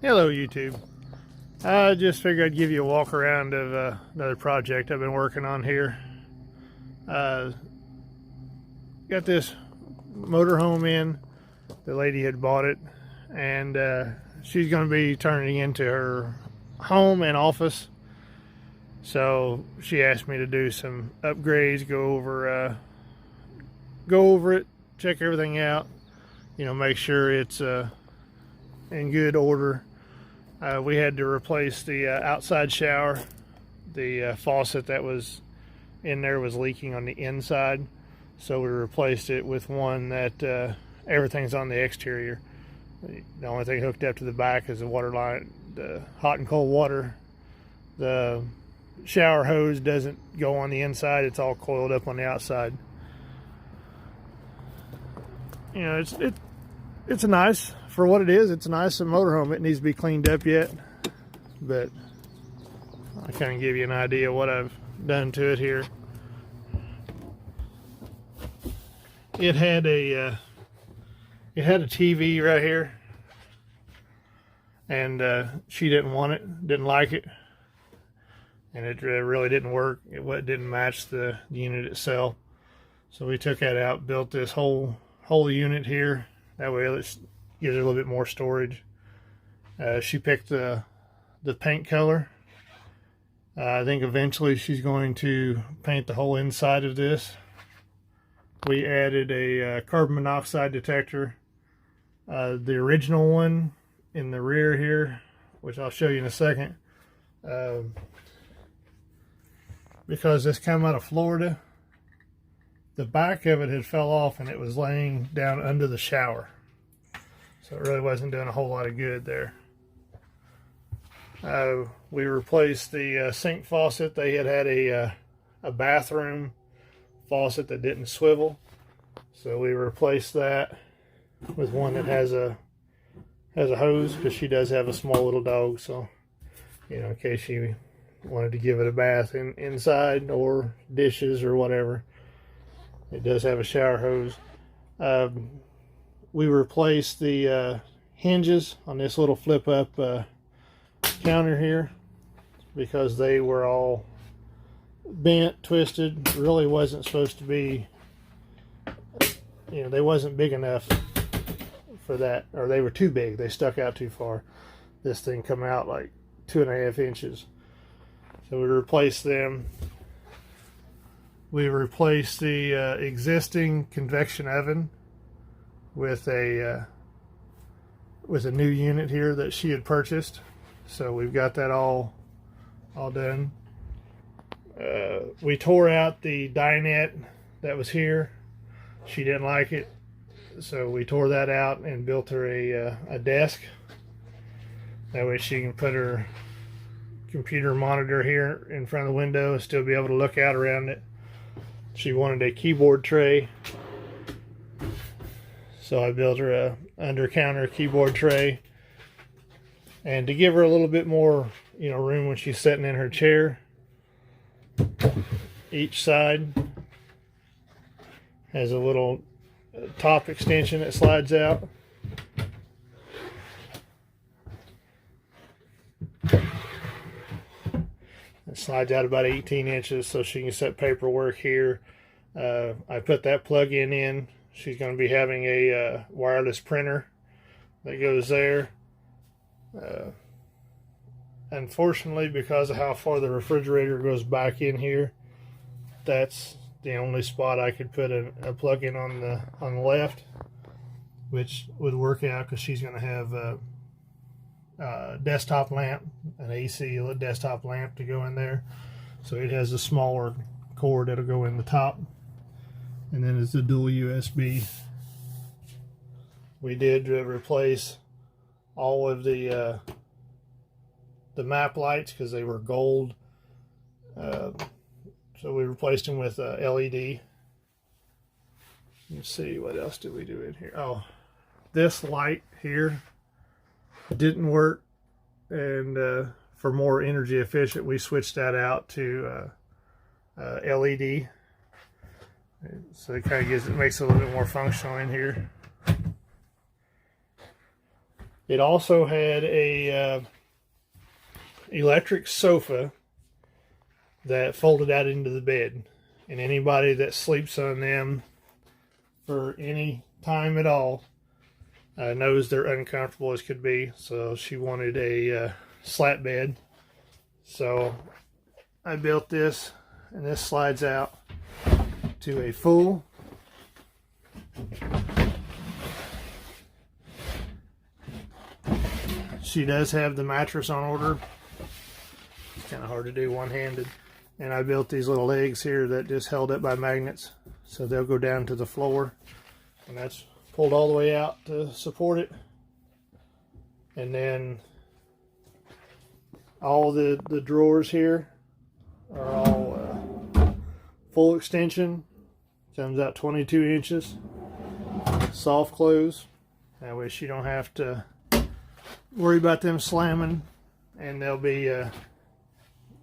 Hello YouTube. I just figured I'd give you a walk around of another project I've been working on here. Got this motorhome in. The lady had bought it, and she's going to be turning it into her home and office. So she asked me to do some upgrades, go over it, check everything out, make sure it's in good order. We had to replace the outside shower. The faucet that was in there was leaking on the inside, so we replaced it with one that everything's on the exterior. The only thing hooked up to the back is the water line, the hot and cold water. The shower hose doesn't go on the inside, it's all coiled up on the outside. It's nice for what it is. It's a nice motorhome. It needs to be cleaned up yet, but I kind of give you an idea of what I've done to it here. It had a TV right here, and she didn't want it, didn't like it, and it really didn't work. It didn't match the unit itself, so we took that out, built this whole unit here. That way it gives it a little bit more storage. She picked the paint color. I think eventually she's going to paint the whole inside of this. We added a carbon monoxide detector. The original one in the rear here, which I'll show you in a second. Because this came out of Florida, the back of it had fell off and it was laying down under the shower. So it really wasn't doing a whole lot of good there. We replaced the sink faucet. They had a bathroom faucet that didn't swivel, so we replaced that with one that has a hose, because she does have a small little dog. So in case she wanted to give it a bath inside or dishes or whatever, it does have a shower hose. We replaced the hinges on this little flip up counter here, because they were all bent, twisted. Really wasn't supposed to be, they wasn't big enough for that, or they were too big. They stuck out too far. This thing come out like 2.5 inches. So we replaced them. We replaced the existing convection oven with a new unit here that she had purchased. So we've got that all done. We tore out the dinette that was here. She didn't like it, so we tore that out and built her a desk. That way she can put her computer monitor here in front of the window and still be able to look out around it. She wanted a keyboard tray, so I built her a under-counter keyboard tray. And to give her a little bit more, room when she's sitting in her chair, each side has a little top extension that slides out. It slides out about 18 inches, so she can set paperwork here. I put that plug-in in. She's going to be having a wireless printer that goes there. Unfortunately, because of how far the refrigerator goes back in here, that's the only spot I could put a plug-in on the left, which would work out because she's going to have a desktop lamp, an AC desktop lamp to go in there. So it has a smaller cord that'll go in the top, and then it's a dual USB. We did replace all of the map lights because they were gold. So we replaced them with LED. Let's see, what else did we do in here? Oh, this light here didn't work, and for more energy efficient, we switched that out to LED. So it kind of makes it a little bit more functional in here. It also had a electric sofa that folded out into the bed, and anybody that sleeps on them for any time at all knows they're uncomfortable as could be. So she wanted a slat bed, so I built this, and this slides out to a full she does have the mattress on order. It's kind of hard to do one-handed. And I built these little legs here that just held up by magnets, so they'll go down to the floor, and that's pulled all the way out to support it. And then all the drawers here are all full extension. Comes out 22 inches. Soft close. That way she don't have to worry about them slamming, and they'll be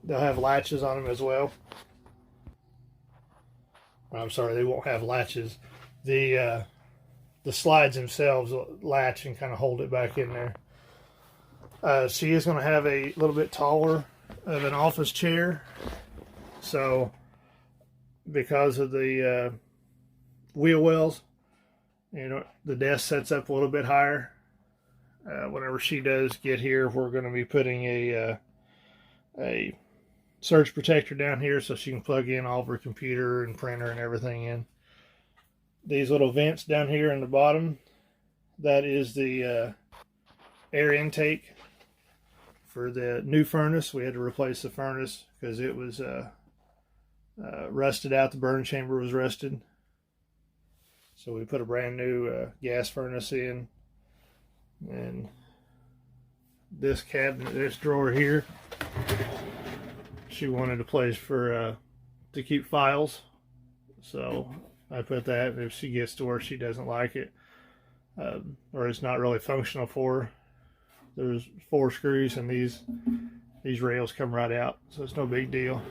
they'll have latches on them as well. I'm sorry, they won't have latches. The slides themselves will latch and kind of hold it back in there. She is going to have a little bit taller of an office chair, so because of the wheel wells, you know, the desk sets up a little bit higher. Whenever she does get here, we're going to be putting a surge protector down here so she can plug in all of her computer and printer and everything in. These little vents down here in the bottom, that is the air intake for the new furnace. We had to replace the furnace because it was rusted out. The burn chamber was rusted, so we put a brand new gas furnace in. And this cabinet, this drawer here, she wanted a place for to keep files, so I put that. If she gets to where she doesn't like it, or it's not really functional for her, there's 4 screws, and these rails come right out, so it's no big deal.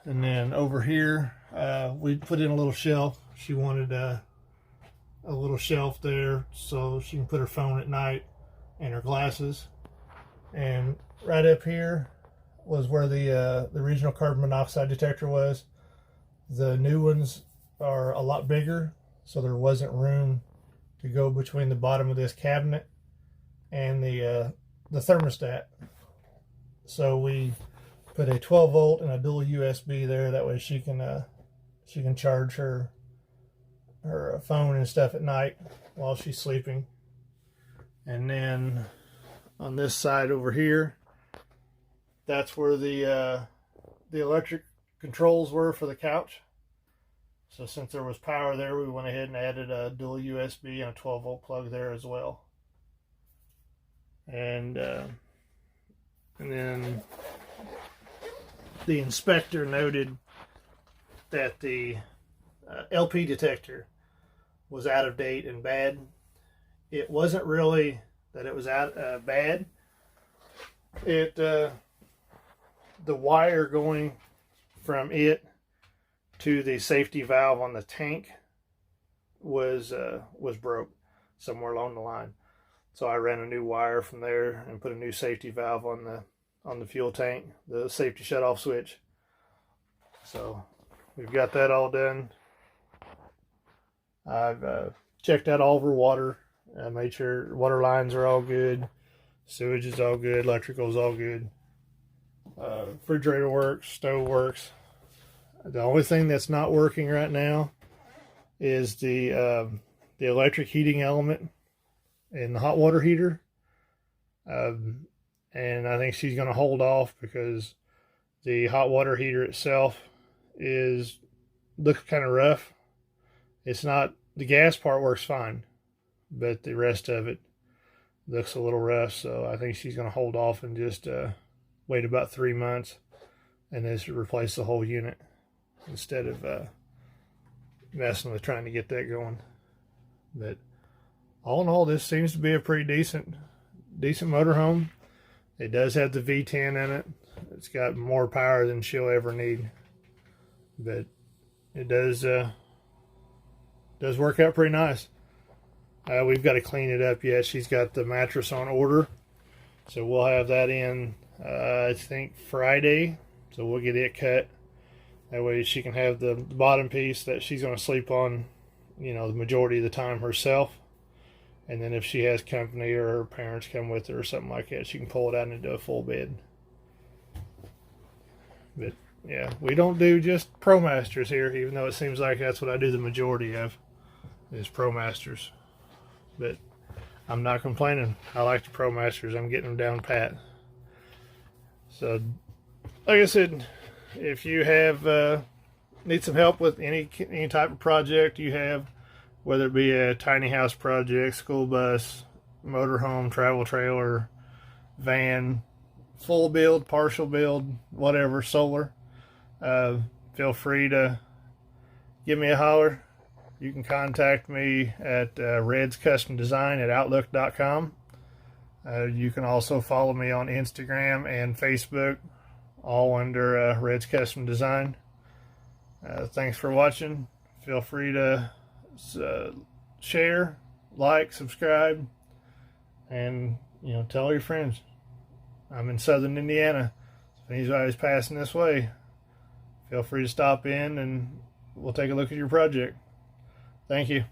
And then over here, we put in a little shelf. She wanted a little shelf there so she can put her phone at night and her glasses. And right up here was where the original carbon monoxide detector was. The new ones are a lot bigger, so there wasn't room to go between the bottom of this cabinet and the thermostat. So we put a 12 volt and a dual USB there. That way she can charge her phone and stuff at night while she's sleeping. And then on this side over here, that's where the electric controls were for the couch. So since there was power there, we went ahead and added a dual USB and a 12 volt plug there as well. And then the inspector noted that the LP detector was out of date and bad. It wasn't really that it was bad. The wire going from it to the safety valve on the tank was broke somewhere along the line. So I ran a new wire from there and put a new safety valve on the fuel tank, the safety shutoff switch. So we've got that all done. I've checked out all of her water. I made sure water lines are all good, sewage is all good, electrical is all good. Refrigerator works, stove works. The only thing that's not working right now is the electric heating element in the hot water heater. And I think she's going to hold off because the hot water heater itself looks kind of rough. It's not, the gas part works fine, but the rest of it looks a little rough. So I think she's going to hold off and just wait about 3 months and then replace the whole unit instead of messing with trying to get that going. But all in all, this seems to be a pretty decent motorhome. It does have the V10 in it. It's got more power than she'll ever need, but it does work out pretty nice. We've got to clean it up yet. She's got the mattress on order, so we'll have that in I think Friday, so we'll get it cut. That way she can have the bottom piece that she's going to sleep on, you know, the majority of the time herself. And then if she has company or her parents come with her or something like that, she can pull it out into a full bed. But yeah, we don't do just ProMasters here, even though it seems like that's what I do the majority of, is ProMasters. But I'm not complaining. I like the ProMasters. I'm getting them down pat. So, like I said, if you have need some help with any type of project you have, whether it be a tiny house project, school bus, motorhome, travel trailer, van, full build, partial build, whatever, solar, feel free to give me a holler. You can contact me at redscustomdesign@outlook.com. You can also follow me on Instagram and Facebook, all under Reds Custom Design. Thanks for watching. Feel free to share, like, subscribe, and tell all your friends. I'm in Southern Indiana. If anybody's passing this way, feel free to stop in and we'll take a look at your project. Thank you.